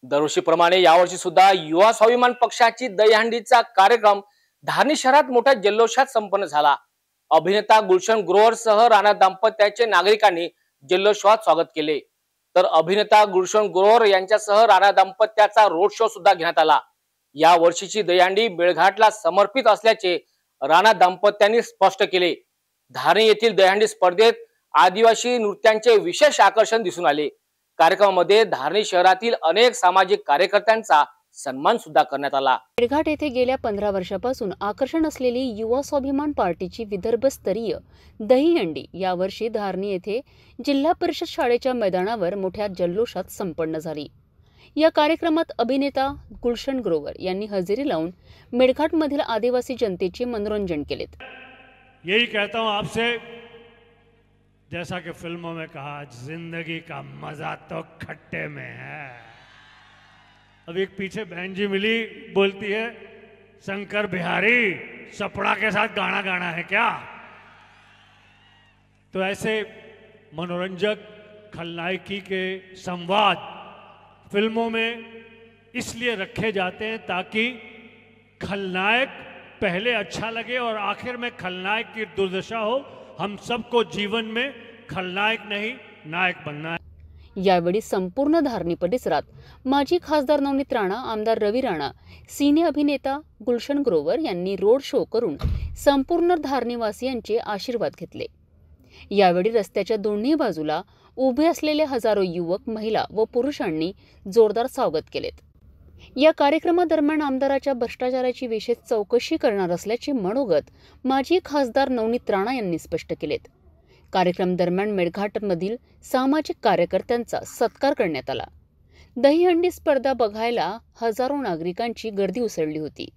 दरवर्षीप्रमाणे यावर्षी सुद्धा युवा स्वाभिमान पक्षाची दहीहंडीचा कार्यक्रम धारणी शहरात मोठ्या जल्लोषात संपन्न झाला। अभिनेता गुलशन ग्रोवर सह राणा दाम्पत्याचे नागरिकांनी जल्लोषात स्वागत केले। तर अभिनेता गुलशन ग्रोवर यांच्यासह राणा दाम्पत्याचा रोड शो सुद्धा घेण्यात आला। या वर्षीची दहीहंडी मेळघाटला समर्पित असल्याचे राणा दाम्पत्यांनी स्पष्ट केले। धारणी येथील दहीहंडी स्पर्धेत आदिवासी नृत्यांचे विशेष आकर्षण दिसून आले। कार्यक्रमामध्ये धारणी शहरातील अनेक सामाजिक कार्यकर्त्यांचा सन्मान सुद्धा करण्यात आला। मेळघाट येथे गेल्या 15 वर्षापासून आकर्षण असलेली युवा स्वाभिमान पार्टीची विदर्भस्तरीय दहीहंडी यावर्षी धारणी येथे जिल्हा परिषद शाळेच्या मैदानावर मोठ्या जल्लोषात संपन्न झाली। या कार्यक्रमात अभिनेता गुलशन ग्रोवर यांनी हजेरी लावून मेळघाट मधील आदिवासी जनतेचे मनोरंजन केले। यही कहता हूं आपसे, जैसा कि फिल्मों में कहा, जिंदगी का मजा तो खट्टे में है। अब एक पीछे बहन जी मिली, बोलती है शंकर बिहारी सपड़ा के साथ गाना गाना है क्या। तो ऐसे मनोरंजक खलनायकी के संवाद फिल्मों में इसलिए रखे जाते हैं ताकि खलनायक पहले अच्छा लगे और आखिर में खलनायक की दुर्दशा हो। हम सबको जीवन में खलनायक नहीं नायक बनना है। यावेळी संपूर्ण धारणी परिसरात माजी खासदार नवनीत राणा, आमदार रवी राणा, सिने अभिनेता गुलशन ग्रोवर यांनी रोड शो करून संपूर्ण धारणीवासियांचे आशीर्वाद घेतले। यावेळी रस्त्याच्या दोन्ही बाजूला उभे असलेले हजारो युवक, महिला व पुरुषांनी जोरदार स्वागत केलेत। या कार्यक्रमादरम्यान आमदाराच्या भ्रष्टाचाराची विशेष चौकशी करणार असल्याचे मनोगत माजी खासदार नवनीत राणा यांनी स्पष्ट केलेत। कार्यक्रम दरम्यान मेळघाटमधील सामाजिक कार्यकर्त्यांचा सत्कार करण्यात आला। दहीहंडी स्पर्धा बघायला हजारो नागरिकांची गर्दी उसळली होती।